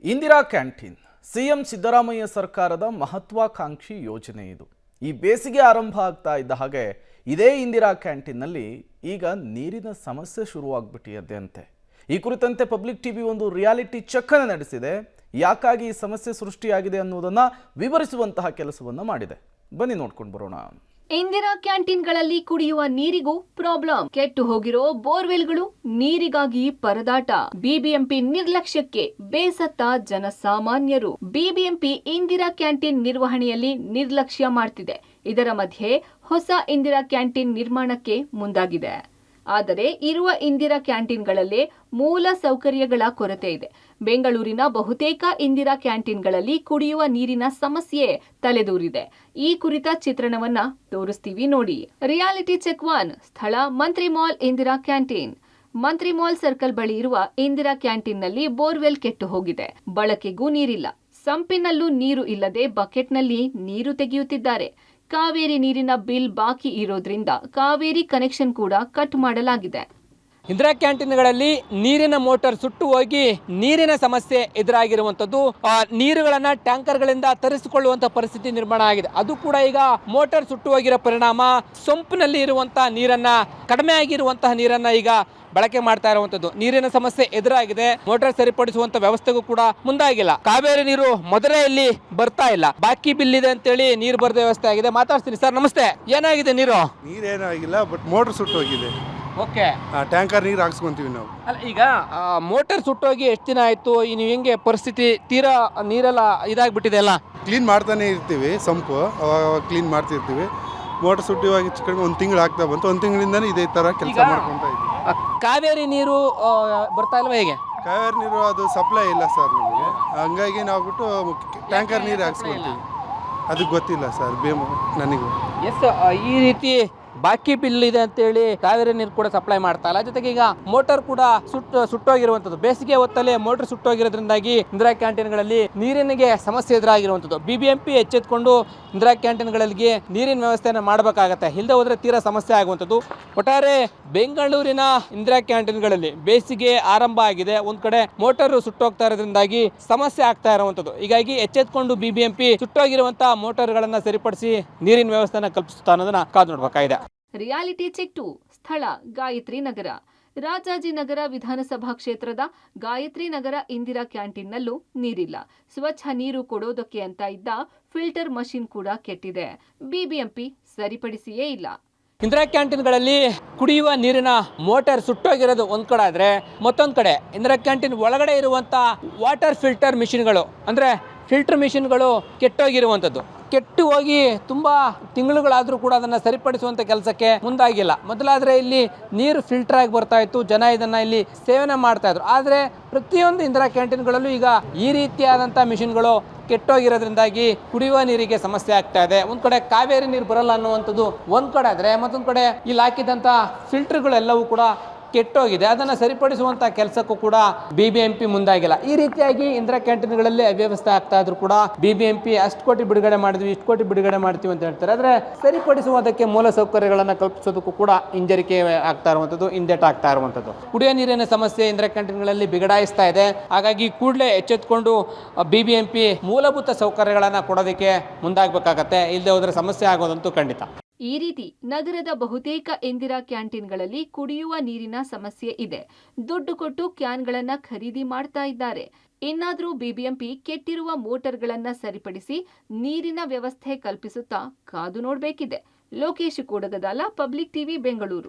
Indira canteen CM Siddaramaiah ಸರ್ಕಾರದ ಮಹತ್ವಾಕಾಂಕ್ಷಿ ಯೋಜನೆ ಇದು. ಈ ಬೇಸಿಗೆ ಆರಂಭ ಆಗ್ತಾ ಇದ್ದ ಹಾಗೆ ಇದೇ ಇಂದಿರಾ ಕ್ಯಾಂಟೀನ್ನಲ್ಲಿ ಈಗ ನೀರಿನ ಸಮಸ್ಯೆ ಶುರುವಾಗ್ಬಿಟ್ಟಿದೆ ಅಂತೆ. ಈ ಕುರಿತಂತೆ ಪಬ್ಲಿಕ್ ಟಿವಿ ಒಂದು ರಿಯಾಲಿಟಿ ಚೆಕ್ ಅನ್ನು ನಡೆಸಿದೆ. ಯಾಕಾಗಿ ಈ ಸಮಸ್ಯೆ ಸೃಷ್ಟಿಯಾಗಿದೆ ಅನ್ನೋದನ್ನ ವಿವರಿಸುವಂತಹ ಕೆಲಸವನ್ನ ಮಾಡಿದೆ. ಬನ್ನಿ ನೋಡ್ಕೊಂಡು ಬರೋಣ. ಇಂದಿರಾ ಕ್ಯಾಂಟೀನ್ಗಳಲ್ಲಿ ಕುಡಿಯುವ ನೀರಿಗೂ ಪ್ರಾಬ್ಲಮ್. ಕೆಟ್ಟು ಹೋಗಿರೋ ಬೋರ್ವೆಲ್ಗಳು, ನೀರಿಗಾಗಿ ಪರದಾಟ. ಬಿಬಿಎಂಪಿ ನಿರ್ಲಕ್ಷ್ಯಕ್ಕೆ ಬೇಸತ್ತ ಜನಸಾಮಾನ್ಯರು. ಬಿಬಿಎಂಪಿ ಇಂದಿರಾ ಕ್ಯಾಂಟೀನ್ ನಿರ್ವಹಣೆಯಲ್ಲಿ ನಿರ್ಲಕ್ಷ್ಯ ಮಾಡ್ತಿದೆ. ಇದರ ಮಧ್ಯೆ ಹೊಸ ಇಂದಿರಾ ಕ್ಯಾಂಟೀನ್ ನಿರ್ಮಾಣಕ್ಕೆ ಮುಂದಾಗಿದೆ. ಆದರೆ ಇರುವ ಇಂದಿರಾ ಕ್ಯಾಂಟೀನ್ಗಳಲ್ಲೇ ಮೂಲ ಸೌಕರ್ಯಗಳ ಕೊರತೆ ಇದೆ. ಬೆಂಗಳೂರಿನ ಬಹುತೇಕ ಇಂದಿರಾ ಕ್ಯಾಂಟೀನ್ಗಳಲ್ಲಿ ಕುಡಿಯುವ ನೀರಿನ ಸಮಸ್ಯೆ ತಲೆದೂರಿದೆ. ಈ ಕುರಿತ ಚಿತ್ರಣವನ್ನ ತೋರಿಸ್ತೀವಿ ನೋಡಿ. Reality check 1. ಸ್ಥಳ Mantri mall Indira canteen. Mantri mall circle ಬಳಿ ಇರುವ ಇಂದಿರಾ ಕ್ಯಾಂಟೀನ್ನಲ್ಲಿ ಬೋರ್ವೆಲ್ ಕೆಟ್ಟು ಹೋಗಿದೆ. ಬಳಕೆಗೂ ನೀರಿಲ್ಲ. ಸಂಪಿನಲ್ಲೂ ನೀರು ಇಲ್ಲದೆ ಬಕೆಟ್ನಲ್ಲಿ ನೀರು ತೆಗೆಯುತ್ತಿದ್ದಾರೆ. ಕಾವೇರಿ ನೀರಿನ ಬಿಲ್ ಬಾಕಿ ಇರೋದ್ರಿಂದ ಕಾವೇರಿ ಕನೆಕ್ಷನ್ ಕೂಡ ಕಟ್ ಮಾಡಲಾಗಿದೆ. ಇಂದಿರಾ ಕ್ಯಾಂಟೀನ್ಗಳಲ್ಲಿ ನೀರಿನ ಮೋಟಾರ್ ಸುಟ್ಟು ಹೋಗಿ ನೀರಿನ ಸಮಸ್ಯೆ ಎದುರಾಗಿರುವಂಥದ್ದು. ನೀರುಗಳನ್ನು ಟ್ಯಾಂಕರ್ಗಳಿಂದ ತರಿಸಿಕೊಳ್ಳುವಂಥ ಪರಿಸ್ಥಿತಿ ನಿರ್ಮಾಣ ಆಗಿದೆ. ಅದು ಕೂಡ ಈಗ ಮೋಟಾರ್ ಸುಟ್ಟು ಹೋಗಿರೋ ಪರಿಣಾಮ ಸೊಂಪಿನಲ್ಲಿ ಇರುವಂತಹ ನೀರನ್ನ, ಕಡಿಮೆ ಆಗಿರುವಂತಹ ನೀರನ್ನ ಈಗ ಬಳಕೆ ಮಾಡ್ತಾ ಇರುವಂತದ್ದು. ನೀರಿನ ಸಮಸ್ಯೆ ಎದುರಾಗಿದೆ. ಮೋಟಾರ್ ಸರಿಪಡಿಸುವಂತ ವ್ಯವಸ್ಥೆಗೂ ಕೂಡ ಮುಂದಾಗಿಲ್ಲ. ಕಾವೇರಿ ನೀರು ಮೊದಲೇ ಇಲ್ಲಿ ಬರ್ತಾ ಇಲ್ಲ. ಬಾಕಿ ಬಿಲ್ ಇದೆ ಅಂತೇಳಿ ನೀರು ಬರದ ವ್ಯವಸ್ಥೆ ಆಗಿದೆ. ಮಾತಾಡ್ತೀನಿ ಸರ್, ನಮಸ್ತೆ. ಏನಾಗಿದೆ ನೀರು? ನೀರೇನಾಗಿಲ್ಲ, ಬಟ್ ಮೋಟರ್ ಸುಟ್ಟೋಗಿದೆ. ಓಕೆ, ಟ್ಯಾಂಕರ್ ನೀರು ಹಾಕ್ಸ್ಕೊಂತೀವಿ ನಾವು. ಅಲ್ಲ, ಈಗ ಮೋಟಾರ್ ಸುಟ್ಟೋಗಿ ಎಷ್ಟು ದಿನ ಆಯ್ತು? ನೀವು ಹೆಂಗೆ ಪರಿಸ್ಥಿತಿ? ತೀರಾ ನೀರೆಲ್ಲ ಇದಾಗ್ಬಿಟ್ಟಿದೆ ಅಲ್ಲ? ಕ್ಲೀನ್ ಮಾಡ್ತಾನೆ ಇರ್ತೀವಿ, ಸಂಪು ಅವಾಗ ಕ್ಲೀನ್ ಮಾಡ್ತಿರ್ತೀವಿ. ಮೋಟರ್ ಸುಟ್ಟಿವಾಗ ಹೆಚ್ಚು ಕಡಿಮೆ ಒಂದು ತಿಂಗಳು ಆಗ್ತಾ ಬಂತು. ಒಂದು ತಿಂಗಳಿಂದನೇ ಇದೇ ಥರ ಕೆಲಸ ಮಾಡ್ಕೊತಾ ಇದ್ದೀವಿ. ಕಾವೇರಿ ನೀರು ಬರ್ತಾ ಇಲ್ವಾ? ಹೇಗೆ? ಕಾವೇರಿ ನೀರು ಅದು ಸಪ್ಲೈ ಇಲ್ಲ ಸರ್ ನಮಗೆ. ಹಂಗಾಗಿ ನಾವು ಬಿಟ್ಟು ಟ್ಯಾಂಕರ್ ನೀರು ಹಾಕ್ಸ್ಕೊತೀವಿ. ಅದಕ್ಕೆ ಗೊತ್ತಿಲ್ಲ ಸರ್, ನನಗೂ. ಎಸ್, ಈ ರೀತಿ ಬಾಕಿ ಬಿಲ್ ಇದೆ ಅಂತೇಳಿ ಕಾವೇರಿ ನೀರು ಕೂಡ ಸಪ್ಲೈ ಮಾಡ್ತಾ ಇಲ್ಲ. ಜೊತೆಗೆ ಈಗ ಮೋಟಾರ್ ಕೂಡ ಸುಟ್ಟೋಗಿರುವಂಥದ್ದು. ಬೇಸಿಗೆ ಹೊತ್ತಲ್ಲಿ ಮೋಟಾರ್ ಸುಟ್ಟೋಗಿರೋದ್ರಿಂದಾಗಿ ಇಂದಿರಾ ಕ್ಯಾಂಟೀನ್ಗಳಲ್ಲಿ ನೀರಿನಿಗೆ ಸಮಸ್ಯೆ ಎದುರಾಗಿರುವಂಥದ್ದು. ಬಿಬಿಎಂಪಿ ಎಚ್ಚೆತ್ಕೊಂಡು ಇಂದಿರಾ ಕ್ಯಾಂಟೀನ್ಗಳಿಗೆ ನೀರಿನ ವ್ಯವಸ್ಥೆಯನ್ನು ಮಾಡಬೇಕಾಗತ್ತೆ. ಇಲ್ಲದೆ ಹೋದರೆ ತೀರಾ ಸಮಸ್ಯೆ ಆಗುವಂಥದ್ದು. ಒಟ್ಟಾರೆ ಬೆಂಗಳೂರಿನ ಇಂದಿರಾ ಕ್ಯಾಂಟೀನ್ಗಳಲ್ಲಿ ಬೇಸಿಗೆ ಆರಂಭ ಆಗಿದೆ. ಒಂದ್ ಕಡೆ ಮೋಟಾರ್ ಸುಟ್ಟೋಗ್ತಾ ಇರೋದ್ರಿಂದಾಗಿ ಸಮಸ್ಯೆ ಆಗ್ತಾ ಇರುವಂಥದ್ದು. ಹೀಗಾಗಿ ಎಚ್ಚೆತ್ಕೊಂಡು ಬಿಬಿಎಂಪಿ ಸುಟ್ಟೋಗಿರುವಂತಹ ಮೋಟಾರ್ಗಳನ್ನ ಸರಿಪಡಿಸಿ ನೀರಿನ ವ್ಯವಸ್ಥೆಯನ್ನು ಕಲ್ಪಿಸುತ್ತಾ ಅನ್ನೋದನ್ನ ಕಾದು ನೋಡಬೇಕಾಗಿದೆ. Reality check 2. ಸ್ಥಳ ಗಾಯತ್ರಿ ನಗರ. ರಾಜಾಜಿನಗರ ವಿಧಾನಸಭಾ ಕ್ಷೇತ್ರದ ಗಾಯತ್ರಿ ನಗರ ಇಂದಿರಾ ಕ್ಯಾಂಟೀನ್ನಲ್ಲೂ ನೀರಿಲ್ಲ. ಸ್ವಚ್ಛ ನೀರು ಕೊಡೋದಕ್ಕೆ ಅಂತ ಇದ್ದ ಫಿಲ್ಟರ್ ಮಷಿನ್ ಕೂಡ ಕೆಟ್ಟಿದೆ. ಬಿಬಿಎಂಪಿ ಸರಿಪಡಿಸಿಯೇ ಇಲ್ಲ. ಇಂದಿರಾ ಕ್ಯಾಂಟೀನ್ಗಳಲ್ಲಿ ಕುಡಿಯುವ ನೀರಿನ ಮೋಟಾರ್ ಸುಟ್ಟೋಗಿರೋದು ಒಂದ್ ಕಡೆ ಆದ್ರೆ, ಮತ್ತೊಂದು ಕಡೆ ಇಂದಿರಾ ಕ್ಯಾಂಟೀನ್ ಒಳಗಡೆ ಇರುವಂತ ವಾಟರ್ ಫಿಲ್ಟರ್ ಮಿಷಿನ್ಗಳು, ಅಂದ್ರೆ ಫಿಲ್ಟರ್ ಮಿಷಿನ್ಗಳು ಕೆಟ್ಟೋಗಿರುವಂಥದ್ದು. ಕೆಟ್ಟು ಹೋಗಿ ತುಂಬ ತಿಂಗಳುಗಳಾದರೂ ಕೂಡ ಅದನ್ನು ಸರಿಪಡಿಸುವಂಥ ಕೆಲಸಕ್ಕೆ ಮುಂದಾಗಿಲ್ಲ. ಮೊದಲಾದರೆ ಇಲ್ಲಿ ನೀರು ಫಿಲ್ಟರ್ ಆಗಿ ಬರ್ತಾ ಇತ್ತು, ಜನ ಇದನ್ನು ಇಲ್ಲಿ ಸೇವನೆ ಮಾಡ್ತಾ ಇದ್ರು. ಆದರೆ ಪ್ರತಿಯೊಂದು ಇಂದಿರಾ ಕ್ಯಾಂಟೀನ್ಗಳಲ್ಲೂ ಈಗ ಈ ರೀತಿಯಾದಂಥ ಮಿಷಿನ್ಗಳು ಕೆಟ್ಟೋಗಿರೋದ್ರಿಂದಾಗಿ ಕುಡಿಯುವ ನೀರಿಗೆ ಸಮಸ್ಯೆ ಆಗ್ತಾ ಇದೆ. ಒಂದು ಕಡೆ ಕಾವೇರಿ ನೀರು ಬರಲ್ಲ ಅನ್ನುವಂಥದ್ದು ಒಂದು ಕಡೆ ಆದರೆ, ಮತ್ತೊಂದು ಕಡೆ ಇಲ್ಲಿ ಹಾಕಿದಂಥ ಫಿಲ್ಟರ್ಗಳೆಲ್ಲವೂ ಕೂಡ ಕೆಟ್ಟೋಗಿದೆ. ಅದನ್ನು ಸರಿಪಡಿಸುವಂಥ ಕೆಲಸಕ್ಕೂ ಕೂಡ ಬಿಬಿಎಂಪಿ ಮುಂದಾಗಿಲ್ಲ. ಈ ರೀತಿಯಾಗಿ ಇಂದಿರಾ ಕ್ಯಾಂಟೀನ್ಗಳಲ್ಲಿ ಅವ್ಯವಸ್ಥೆ ಆಗ್ತಾ ಇದ್ರು ಕೂಡ ಬಿಬಿಎಂಪಿ ಅಷ್ಟು ಕೋಟಿ ಬಿಡುಗಡೆ ಮಾಡಿದ್ವಿ, ಇಷ್ಟು ಕೋಟಿ ಬಿಡುಗಡೆ ಮಾಡ್ತೀವಿ ಅಂತ ಹೇಳ್ತಾರೆ. ಆದರೆ ಸರಿಪಡಿಸುವುದಕ್ಕೆ ಮೂಲ ಸೌಕರ್ಯಗಳನ್ನು ಕಲ್ಪಿಸೋದಕ್ಕೂ ಕೂಡ ಹಿಂಜರಿಕೆ ಆಗ್ತಾ ಇರುವಂಥದ್ದು, ಹಿಂದೇಟ ಆಗ್ತಾ ಇರುವಂಥದ್ದು. ಕುಡಿಯೋ ನೀರಿನ ಸಮಸ್ಯೆ ಇಂದಿರಾ ಕ್ಯಾಂಟೀನ್ಗಳಲ್ಲಿ ಬಿಗಡಾಯಿಸ್ತಾ ಇದೆ. ಹಾಗಾಗಿ ಕೂಡಲೇ ಎಚ್ಚೆತ್ತುಕೊಂಡು ಬಿಬಿಎಂಪಿ ಮೂಲಭೂತ ಸೌಕರ್ಯಗಳನ್ನು ಕೊಡೋದಕ್ಕೆ ಮುಂದಾಗಬೇಕಾಗತ್ತೆ. ಇಲ್ಲದೆ ಹೋದರೆ ಸಮಸ್ಯೆ ಆಗೋದಂತೂ ಖಂಡಿತ. ಈ ರೀತಿ ನಗರದ ಬಹುತೇಕ ಇಂದಿರಾ ಕ್ಯಾಂಟೀನ್ಗಳಲ್ಲಿ ಕುಡಿಯುವ ನೀರಿನ ಸಮಸ್ಯೆ ಇದೆ. ದುಡ್ಡು ಕೊಟ್ಟು ಕ್ಯಾನ್ಗಳನ್ನ ಖರೀದಿ ಮಾಡ್ತಾ ಇದ್ದಾರೆ. ಇನ್ನಾದ್ರೂ ಬಿಬಿಎಂಪಿ ಕೆಟ್ಟಿರುವ ಮೋಟಾರ್ಗಳನ್ನ ಸರಿಪಡಿಸಿ ನೀರಿನ ವ್ಯವಸ್ಥೆ ಕಲ್ಪಿಸುತ್ತಾ ಕಾದು ನೋಡಬೇಕಿದೆ. Lokesh Kudagadala, Public TV, Bengaluru.